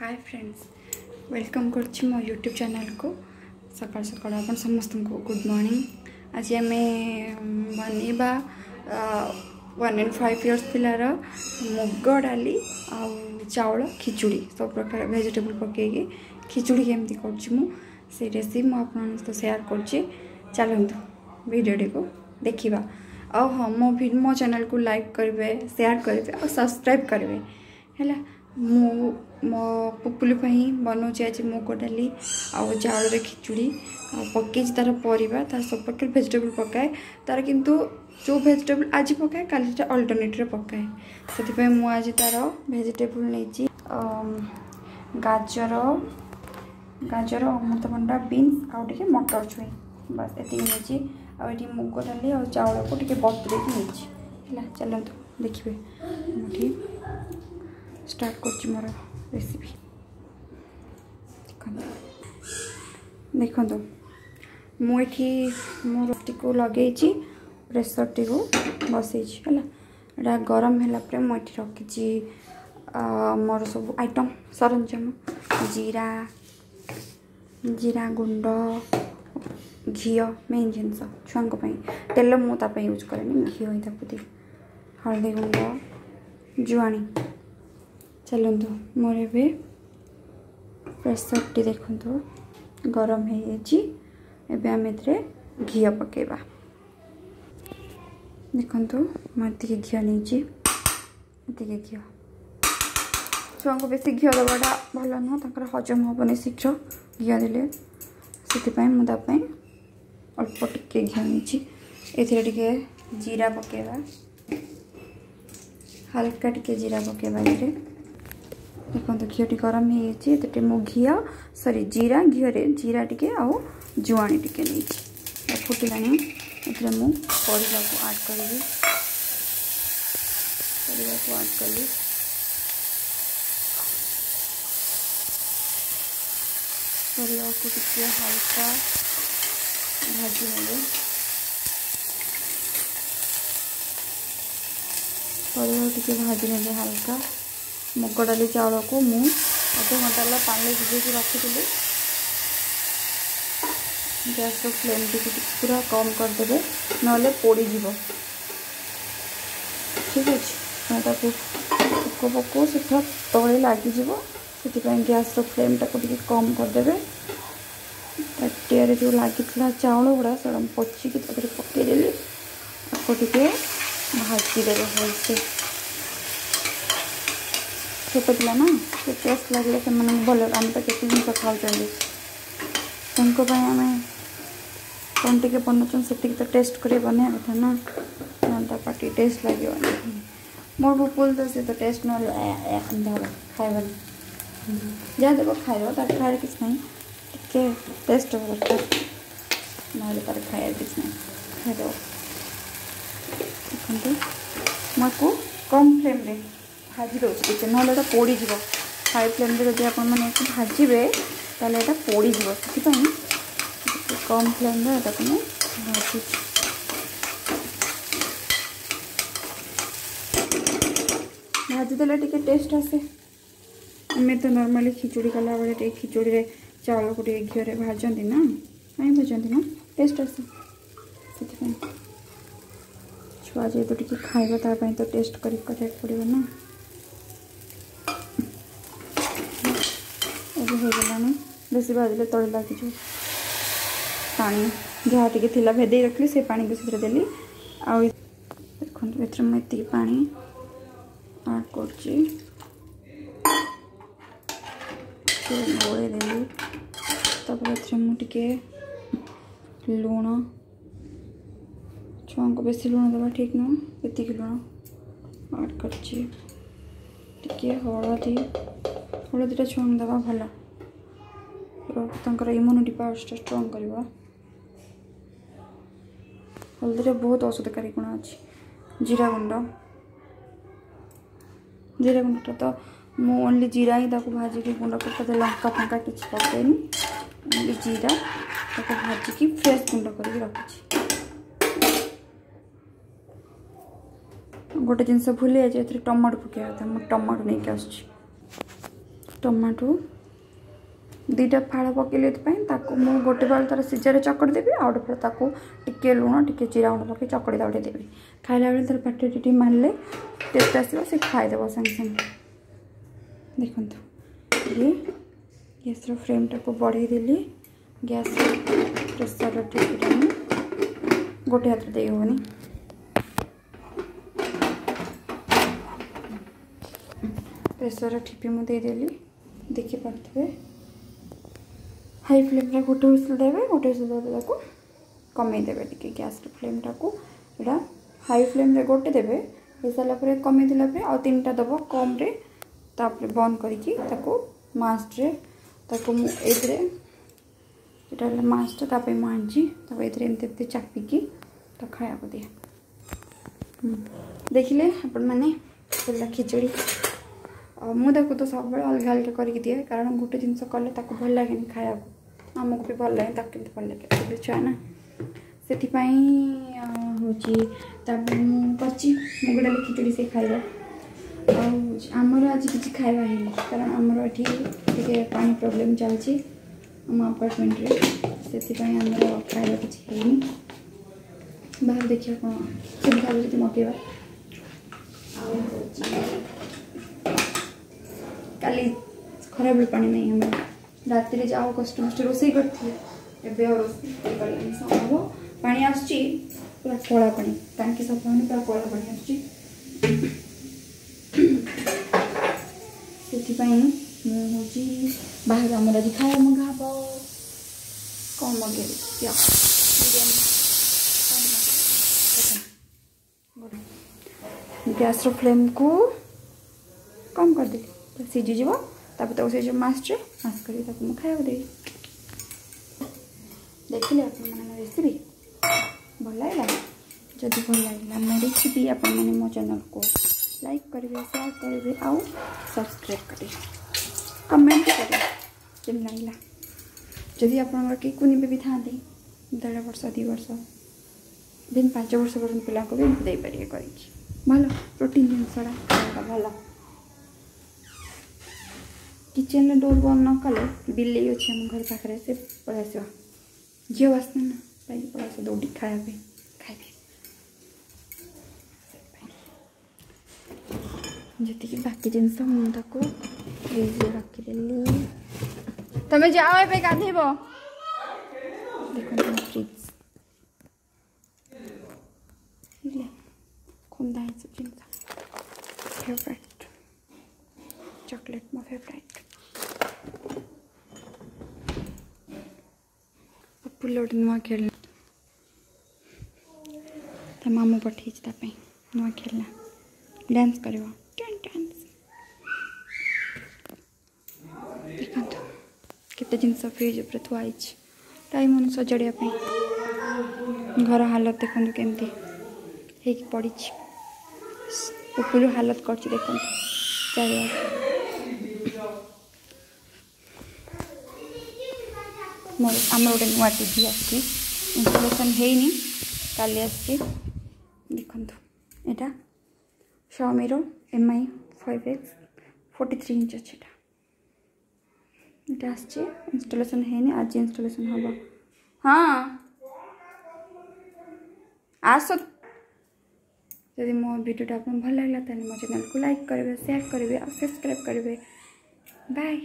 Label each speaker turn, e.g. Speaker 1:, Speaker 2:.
Speaker 1: Hi friends, welcome करछि मो YouTube channel को। सकाल सकाल अपन समस्त को गुड मॉर्निंग। आज आम बनवा 1 and 5 years पिलार मुग डाली आउ चाउल खिचुड़ी सब प्रकार वेजिटेबल पकईकि खिचुड़ी केमती कर रेसिपी मुझे सेयार कर। चलतु वीडियो को देखा। और हाँ, मो चैनल को लाइक करेंगे, शेयर करेंगे और सब्सक्राइब करेंगे है। मो पुपुली बनाऊँ आज मुग डाली आउ चाउल खिचुड़ी पकई तार परिवा तार सब प्रकार वेजिटेबल पकाए तार किंतु जो वेजिटेबल आज पकाए काली अल्टरनेटिव पकाए से मुझे तार वेजिटेबल नहीं गाजर गाजर अमृतभंडा बीन्स आउ टे मटर छुई बस ये आठी मुग डाली और चाउल को टे बतुरे है। चलतु देखिए मुझे स्टार्ट कर मोर रेसिपी। देखो मुझे मोर को लगे प्रेसर टी को बसई है गरम है मुझे रखी मोर सब आइटम सरंजाम जीरा जीरा गुंड घी मेन जिनस छुआ तेल मुझे यूज करें घी ही हल्दी गुंड जुआणी। चलतु मोर ए प्रेसर टी देखु गरम होमें घी पकेबा। देखु मुझे घी नहीं घी छुआ को बेसी घी दबाटा भल नुह हजम हेनी शीघ्र घी देले से मुझे अल्प टिके घी नहीं टे जीरा पकेबा हल्का टिके जीरा पकेबा। देखो घी टी गरम हो मो घी सॉरी जीरा घी जीरा टिके आउ जुआणी टिके नहीं फुटिला मु परिवा को ऐड करी परिवा को टिके हल्का भाजी ने परिवा टिके भाजी ने हल्का मुग डाली चाउल को मु अध घंटा पानी भिजे रखी गैस फ्लेम टी पूरा कम करदे ना पोड़ीज ठीक अच्छे पोक पको से तले लगे से गैस फ्लेम टाक कम करदे। ताटिया जो लगी चाउल गुड़ा से पचिकी पकईदेली आपको टे भाजीदे भलसे छोट पिला ना से टेस्ट लगे से भल आम तो केत जिन खाऊँ आम कौन टे बनाऊँ से तो टेस्ट कर बना कथा ना ना पार्टी टेस्ट लगे मोर पुपुल तो सी तो टेस्ट ना खाएबन जहाँ देव खाइब तार खाए किस ना टे टेस्ट हो दरकार ना तार खाए किस ना खाइद। देखते मुझे कम फ्लेम रे भाजी दूसरी ना पोड़ीज हाई फ्लेम जब आप भाजबे ताले पोड़ीज से कम फ्लेम भाजी भाजीदे टे टेस्ट आसे। आम तो नॉर्मली खिचुड़ी कला बेले खिचुड़ी रे चाउल को घी भाजती ना कहीं भाजती ना टेस्ट आसे से छुआ जेहतु टे खाइबा तापाई तो टेस्ट करके पड़ो ना। होगलानी बेसी भाजले तले लगे पानी जहाँ टी थी भेदे रखी से पानी को से देली आ देखो ये मुझे पानी ऐड कर गोले देली मुझे लुण छुआ को बेसी लुण देवा ठीक नुह ये लुण ऐड कर हलदी हलदीटा छुआ देवा भल तर इम्यूनिटी पावर स्ट्रंग करवा। हल्दी बहुत औषधकारी गुण अच्छी। जीरा गुंडा तो मु ओनली जीरा ही भाजिकी गुंड कर लंका फंका कि पकईनी ओनली जीरा भाजिकी फ्रेश गुंड कर रखी। गोटे जिनस भूली जाए टमाटो पकड़ा था मुझे टमाटो नहीं आस टमाटो दुईटा फाड़ पकईले मुझे गोटे फाड़ तार सीजार चकड़ी देवी आ गए फाड़ ताको टिके लुण टिके जीरा गुंड पकई चकड़ी दाउटे देवी खाइला बेले तार पाटे टी मारे टेस्ट आसो सी खाईदेव सागे सागे देखो ये गैस फ्लेम टाक बढ़ईदेली गैस प्रेसर टिपटा गोटे हाथ दे हेनी प्रेसर ठिपी मुझे देदेली देखिपे हाई फ्लेम रे गोटे हुइसिल देवे गोटे हुइसिल देवे कमे देवे टिके गैस फ्लेम टाको एटा हाई फ्लेम रे गोटे देवे हो सारा पर कमे दिला पे आ तीनटा दब कम रे तापर बंद करके ताको मास्ट रे ताको मु एतरे एटा मास्ट तापे मु आंची ताको एतरे एमते चापिकी तो खाया को दिए देखिले आपण माने खिचड़ी मुझे तो सब अलग अलग करके दिए कारण गोटे जिनस कले भल लगे खाया आमको भी भल लगे ताकि भल लगे छुआ ना से हूँ करची मुग डाली खिचड़ी से खाइबा आमर आज किसी खाइबा है कारण आमर ये पानी प्रोब्लेम चलती आम अपार्टमेंट रे से आमर खाइबा किसी है बाहर देखिए कौन सुविधा जब मगेबा काली खराब पानी नहीं हमें रात रे जाओ कष्ट मस्ट रोसई करती संभव पानी आसची पूरा कला पानी टांकी सफा पूरा कला पानी आसची मुझे बाहर आम आज खाया मंगाब कौन मगे गैस फ्लेम को कम कर दे सीझीज तापर से जो मास्ट कर खाया देवी देखिए रेसिपी भल लगा जदि भल लगा मो रेसिपी आपण मैंने मो चैनल को लाइक करेंगे शेयर करेंगे आउ सब्सक्राइब करेंगे कमेंट करेंगे जम लगे जदि आप कुनी भी था 1.5 वर्ष 2 वर्ष दिन 5 वर्ष पर्यटन पिला को भी दे पारे कर भल प्रोटीन जिनसा भल किचन में डोर बंद न कले बिल्ली अच्छे आम घर पाखे से पड़ा आस झील आसना ना पाई पड़ा आस दौड़ी खायापे खाइबे जी बाकी जिनस मुझे फ्रिज रखीदेली तमें जाओ ए गाधेब देख फ्रिज खुंदा है सब जिनस फेवरेट चॉकलेट मो फेवरेट पुल गोटे नुआ खेलना ता मामू पठे नुआ खेलना डांस कर देखो केते जिनस फ्रिज उपर थुआई टाइम मन सजाड़ा घर हालत देखो केमती पड़ी पुपुल हालत कर देखो आम गोटे नुआ टीवी इंस्टॉलेशन है काली आसी देखो यहाँ Xiaomi MI 5X 43 इंच अच्छे ये आस इंस्टॉलेशन है आज इंस्टॉलेशन हम हाँ आस यदि मो वीडियो आप भल लगा मो चैनल को लाइक करेंगे शेयर करेंगे और सब्सक्राइब करेंगे बाय।